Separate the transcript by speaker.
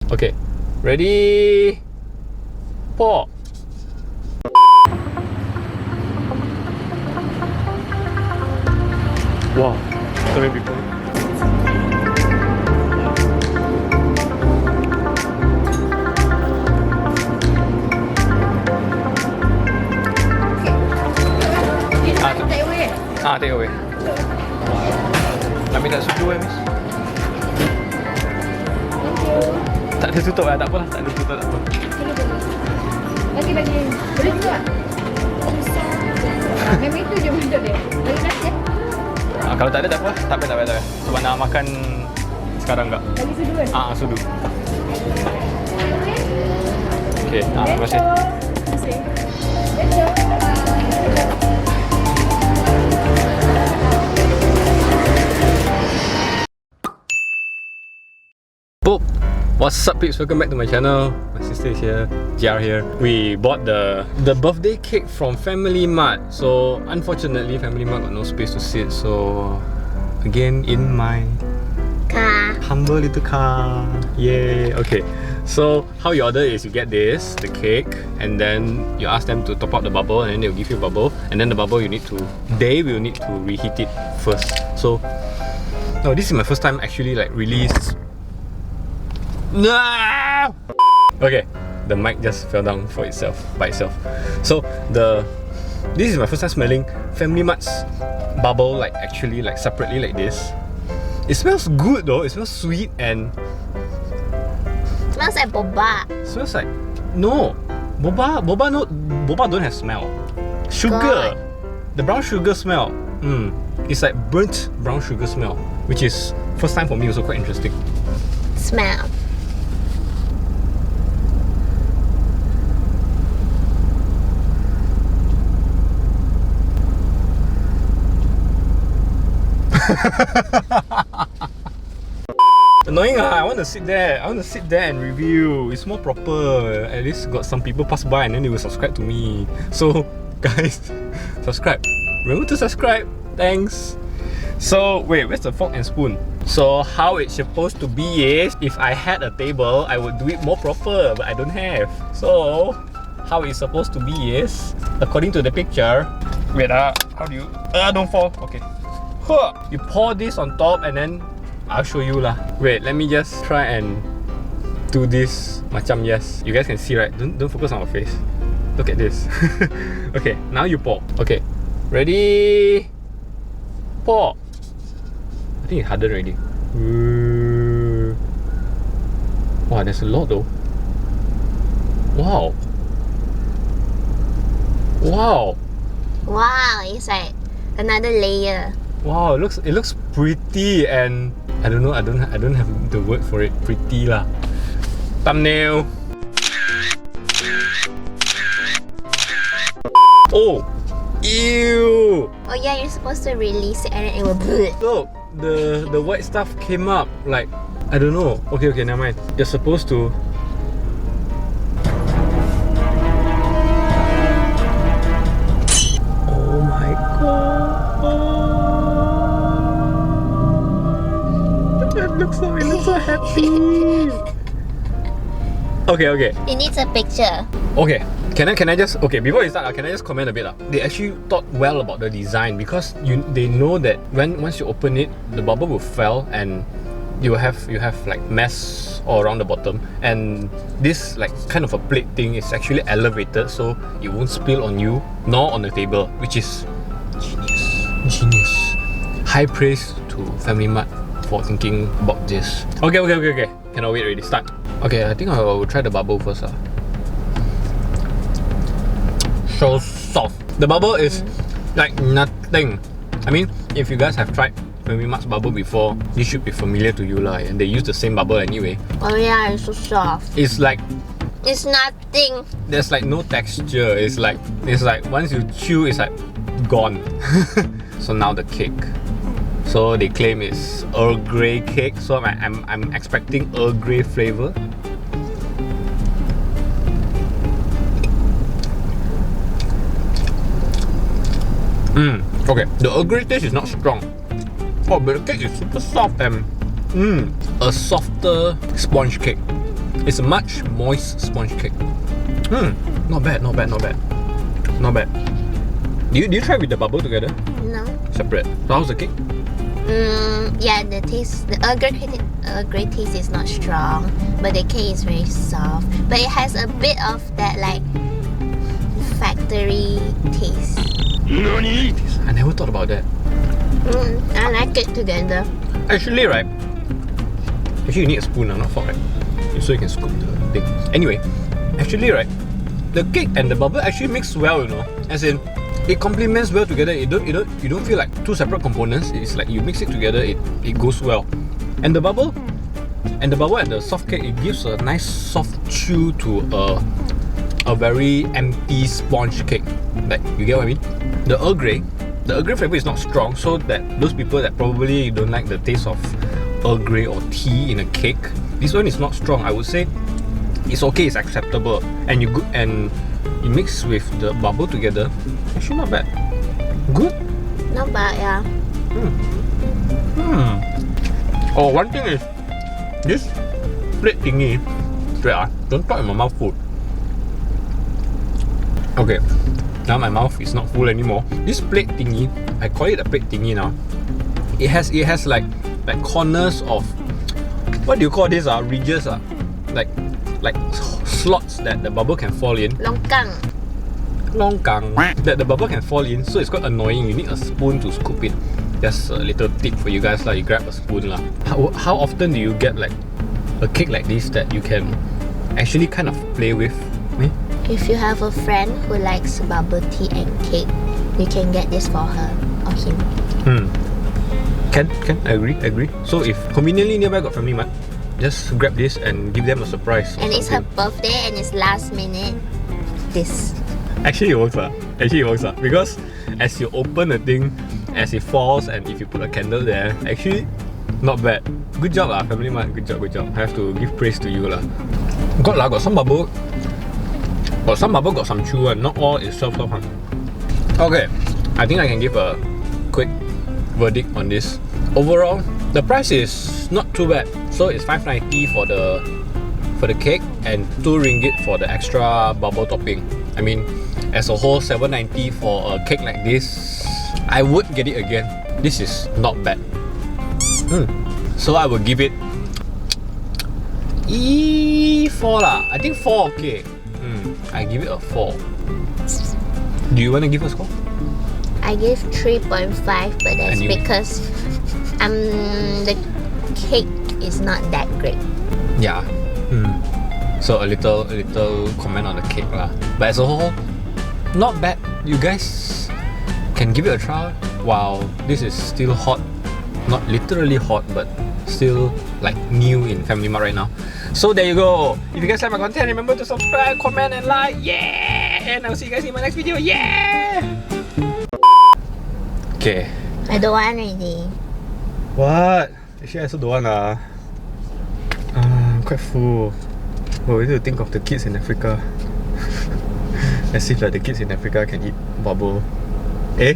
Speaker 1: Okay, ready? Pour. Wow, so many people. Take away. Nak minta sudu miss? Tak ada tutup tak apalah, tak ada tutup tak apa.
Speaker 2: Bagi. Boleh juga? Memang itu je benda dia. Bagi nasi ya?
Speaker 1: Kalau tak ada tak apa. Tak apa. Sebab nak makan sekarang enggak?
Speaker 2: Bagi sudu kan?
Speaker 1: Sudu. Okey, terima kasih.
Speaker 2: Terima kasih. Betul.
Speaker 1: What's up peeps, welcome back to my channel. My sister is here, JR here. We bought the birthday cake from Familymart. So unfortunately Familymart got no space to sit, so again in my
Speaker 2: car.
Speaker 1: Humble little car. Yay. Okay, so how you order is you get this, the cake, and then you ask them to top up the bubble, and then they'll give you a bubble, and then the bubble they will need to reheat it first. So this is my first time actually like release. No! Okay, the mic just fell down by itself. So this is my first time smelling Familymart's bubble actually separately like this. It smells good though. It smells sweet and
Speaker 2: Smells like boba.
Speaker 1: smells like no boba. Boba don't have smell. Sugar, the brown sugar smell. It's like burnt brown sugar smell, which is first time for me. Also quite interesting.
Speaker 2: Smell.
Speaker 1: Annoying I want to sit there and review. It's more proper. At least got some people pass by and then they will subscribe to me. So guys, subscribe. Remember to subscribe. Thanks. So wait, where's the fork and spoon? So how it's supposed to be is, if I had a table, I would do it more proper, but I don't have. So how it's supposed to be is, according to the picture, wait how do you, don't fall, okay. You pour this on top and then I'll show you lah. Wait, let me just try and do this macam yes. You guys can see right? Don't focus on my face. Look at this. Okay, now you pour. Okay, ready? Pour. I think it hardened already. Wow, there's a lot though. Wow.
Speaker 2: Wow, it's like another layer.
Speaker 1: Wow, it looks pretty, and I don't know, I don't have the word for it. Pretty lah. Thumbnail. Oh, ew.
Speaker 2: Oh yeah, you're supposed to release it and then it will bleh.
Speaker 1: Look, the white stuff came up like, I don't know. Okay, never mind. You're supposed to. Oh my god. It looks so happy. Okay.
Speaker 2: It needs a picture.
Speaker 1: Okay, can I just, okay, before you start, can I just comment a bit? They actually thought well about the design, because they know that once you open it, the bubble will fall and you have like mess all around the bottom, and this like kind of a plate thing is actually elevated so it won't spill on you nor on the table, which is genius. High praise to Familymart for thinking about this. Okay. Cannot wait already. Start. Okay, I think I will try the bubble first. So soft. The bubble is like nothing. I mean, if you guys have tried Familymart's bubble before, this should be familiar to you lah. And they use the same bubble anyway.
Speaker 2: Oh yeah, it's so soft.
Speaker 1: It's like,
Speaker 2: it's nothing.
Speaker 1: there's like no texture. It's like once you chew, it's like gone. So now the cake. So they claim it's Earl Grey cake. So I'm expecting Earl Grey flavor. Okay, the Earl Grey taste is not strong. Oh, but the cake is super soft and a softer sponge cake. It's a much moist sponge cake. Not bad, not bad, not bad. Not bad. Do you try with the bubble together?
Speaker 2: No.
Speaker 1: Separate. So how's the cake?
Speaker 2: Yeah, the Earl Grey taste is not strong, but the cake is very soft. But it has a bit of that like factory taste.
Speaker 1: I never thought about that.
Speaker 2: I like it together.
Speaker 1: Actually, right? Actually, you need a spoon, not fork, right? So you can scoop the thing. Anyway, actually, right? The cake and the bubble actually mix well, you know. As in, it complements well together. You don't feel like two separate components. It's like you mix it together, it goes well. And the bubble and the soft cake, it gives a nice soft chew to a very empty sponge cake. Like, you get what I mean? The Earl Grey flavor is not strong, so that those people that probably don't like the taste of Earl Grey or tea in a cake, this one is not strong. I would say it's okay, it's acceptable, and you mix with the bubble together. Actually, not bad. Good.
Speaker 2: Not bad, yeah.
Speaker 1: Oh, one thing is this plate thingy. Wait, don't talk in my mouth full. Okay, now my mouth is not full anymore. This plate thingy, I call it a plate thingy now. It has like corners of, what do you call this? Ridges, like slots that the bubble can fall in.
Speaker 2: Longkang.
Speaker 1: That the bubble can fall in. So it's quite annoying. You need a spoon to scoop it. Just a little tip for you guys, you grab a spoon lah. How often do you get like a cake like this that you can actually kind of play with?
Speaker 2: If you have a friend who likes bubble tea and cake, you can get this for her or him.
Speaker 1: Can I agree. So if conveniently nearby got Family Mart, just grab this and give them a surprise.
Speaker 2: And it's her birthday and it's last minute. This.
Speaker 1: Actually, it works. Because as you open the thing, as it falls, and if you put a candle there, actually, not bad. Good job, Family Mart. Good job. I have to give praise to you, lah. Got some bubble. Got some bubble, got some chew, and not all is soft. Okay, I think I can give a quick verdict on this. Overall, the price is not too bad. So it's 5.90 for the cake and 2 ringgit for the extra bubble topping. I mean, as a whole, 7.90 for a cake like this. I would get it again. This is not bad. So I will give it E4 lah. I think 4 okay. I give it a 4. Do you want to give a score?
Speaker 2: I give 3.5, but that's because the cake is not that great.
Speaker 1: Yeah. So a little comment on the cake lah. But as a whole, not bad. You guys can give it a try while this is still hot. Not literally hot, but still like new in Family Mart right now. So there you go. If you guys like my content, remember to subscribe, comment and like. Yeah! And I'll see you guys in my next video. Yeah! Okay.
Speaker 2: I don't want already.
Speaker 1: What? Actually, I also don't want I'm quite full. But we need to think of the kids in Africa. As if like the kids in Africa can eat bubble. Eh?